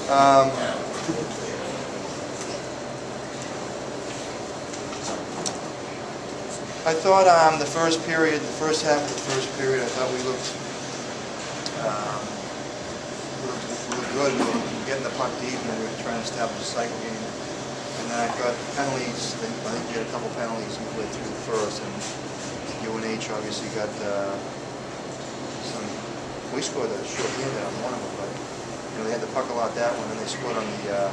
Um, I thought the first period, the first half of the first period, I thought we looked good. We were getting the puck deep and we were trying to establish a cycle game. And then I got penalties. I think we had a couple penalties midway through the first, and UNH obviously got some. We scored a short-handed on one of them, but they had the puck a lot that one, and they scored on the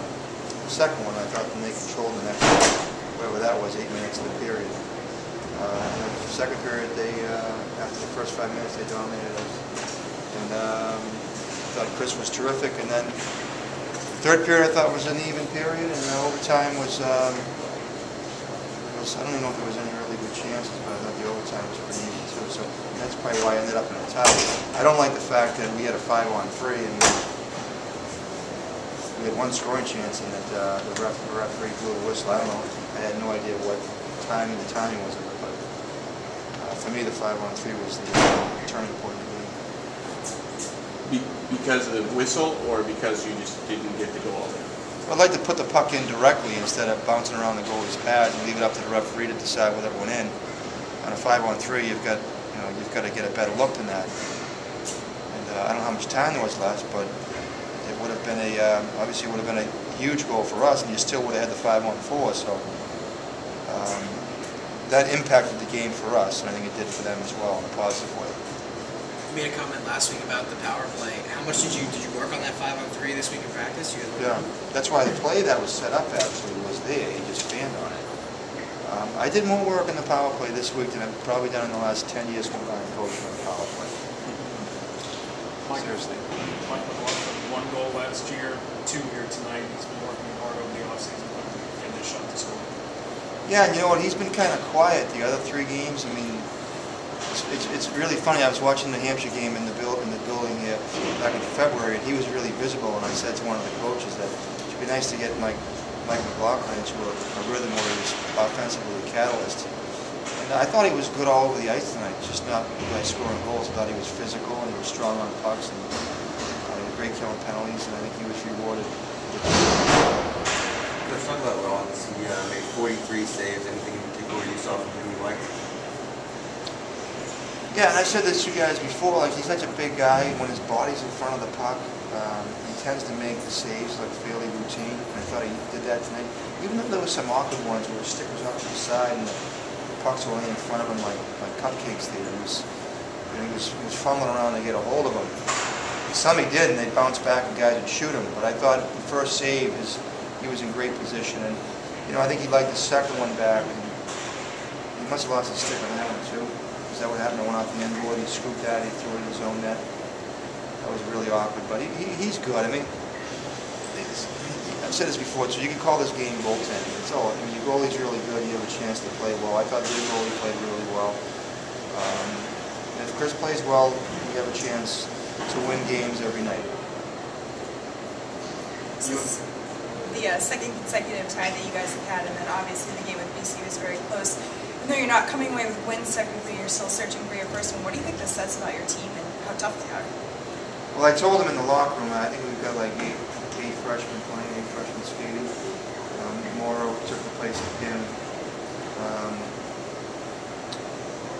second one. I thought when they controlled the next, whatever that was, 8 minutes of the period. In the second period, after the first 5 minutes, they dominated us. And I thought Chris was terrific. And then the third period, I thought was an even period, and overtime was, I don't even know if there was any really good chances, but I thought the overtime was pretty even too. So that's probably why I ended up in a tie. I don't like the fact that we had a 5-on-3 and we had one scoring chance, and that the referee blew a whistle. I don't know. I had no idea what the timing was of it, but for me, the 5-on-3 was the turning point of the game. Because of the whistle, or because you just didn't get the goal? I'd like to put the puck in directly instead of bouncing around the goalie's pads and leave it up to the referee to decide whether it went in. On a 5-on-3, you've got to get a better look than that. And I don't know how much time there was left, but it would have been obviously it would have been a huge goal for us, and you still would have had the 5-on-4. So that impacted the game for us, and I think it did for them as well in a positive way. You made a comment last week about the power play. How much did you work on that 5-on-3 this week in practice? Yeah, that's why the play that was set up actually was there. You just fanned on it. I did more work in the power play this week than I've probably done in the last 10 years combined coaching on the power play. Seriously. Mike McLaughlin, 1 goal last year, 2 here tonight. He's been working hard over the offseason to get this shot to score. Yeah, and you know what? He's been kind of quiet the other 3 games. I mean, it's really funny. I was watching the Hampshire game in the building here back in February, and he was really visible. And I said to one of the coaches that it would be nice to get Mike McLaughlin into a rhythm where he was offensively a catalyst. And I thought he was good all over the ice tonight, just not by scoring goals. I thought he was physical and he was strong on pucks, and he was great killing penalties, and I think he was rewarded. Let's talk about Rollins. He made 43 saves. Anything in particular you saw from him you liked? Yeah, and I said this to you guys before, like he's such a big guy, when his body's in front of the puck, he tends to make the saves like fairly routine, and I thought he did that tonight. Even though there was some awkward ones where his stick was off to the side and the pucks were laying in front of him like cupcakes there. He was fumbling around to get a hold of them. Some he did, and they'd bounce back and guys would shoot him, but I thought the first save, he was in great position, and I think he liked the second one back, and he must have lost his stick on that one too. Is that what happened? It went off the end board, he scooped that, he threw it in his own net. That was really awkward, but he's good. I mean, I've said this before, so you can call this game goaltending. It's all, I mean, your goalie's really good, you have a chance to play well. I thought their goalie played really well. And if Chris plays well, we have a chance to win games every night. The second consecutive tie that you guys have had, and then obviously the game with BC was very close. Even though you're not coming away with wins technically, you're still searching for your first one. What do you think this says about your team and how tough they are? Well, I told him in the locker room, I think we've got like eight freshmen playing, 8 freshmen skating. Morrow took the place of Kim.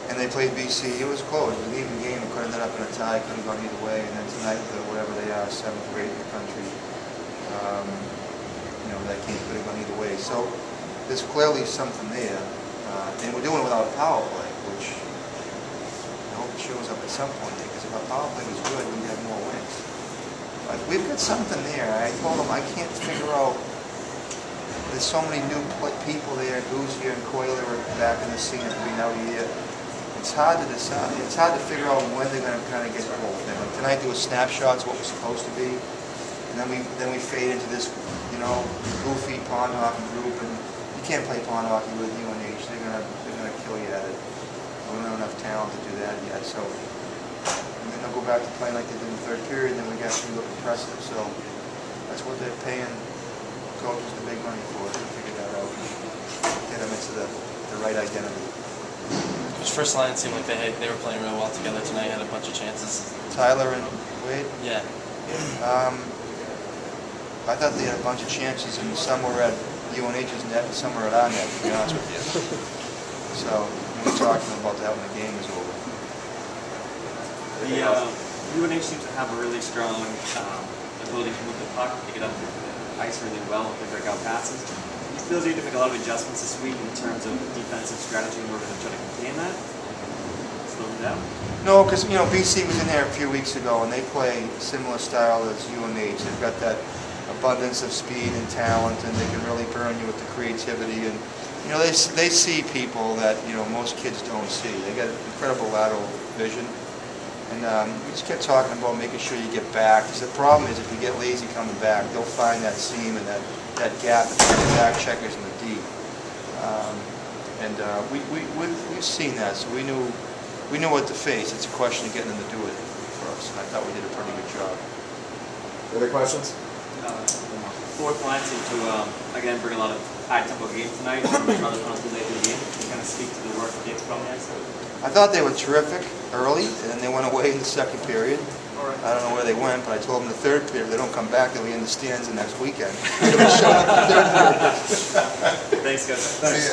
And they played BC. It was close. It was an even game. It could have ended up in a tie. Could have gone either way. And then tonight, whatever they are, 7th grade in the country, that game could have gone either way. So there's clearly something there. And we're doing it without a power play, which I hope it shows up at some point there, because if our power play was good, we'd have more wins. But we've got something there. I told them I can't figure out, there's so many new people there, Guzia and Coyle are back in the scene after being out a year. It's hard to decide. It's hard to figure out when they're going to kind of get the whole thing. Like tonight there was snapshots, what was supposed to be, and then we fade into this, goofy pond hockey group, and you can't play pond hockey with UNH. They're gonna kill you at it. We don't have enough talent to do that yet. So, and then they'll go back to playing like they did in the third period, and then we got to look impressive. So that's what they're paying coaches the big money for, to figure that out, get them into the right identity. His first line seemed like they were playing real well together tonight. Had a bunch of chances. Tyler and Wade. Yeah. I thought they had a bunch of chances, and some were at UNH's net and some were at our net, to be honest with you. So we were talking about that when the game was over. UNH seems to have a really strong ability to move the puck, to get up the ice really well with the breakout passes. You feel as you need to make a lot of adjustments this week in terms of defensive strategy in order to try to contain that? Slow them down? No, because BC was in there a few weeks ago, and they play similar style as UNH. They've got that abundance of speed and talent, and they can really burn you with the creativity. And they see people that most kids don't see. They got incredible lateral vision, and we just kept talking about making sure you get back. Because the problem is, if you get lazy coming back, they'll find that seam and that gap between the back checkers and the D. We've seen that, so we knew what to face. It's a question of getting them to do it for us, and I thought we did a pretty good job. Other questions? Fourth line seemed to, again, bring a lot of high-tempo games tonight. Charles Cronin late in the game. Can you kind of speak to the work that Dave's from the ice? I thought they were terrific early, and then they went away in the second period. I don't know where they went, but I told them the third period, if they don't come back, they'll be in the stands the next weekend. They showed up the third period. Thanks, guys. Thanks.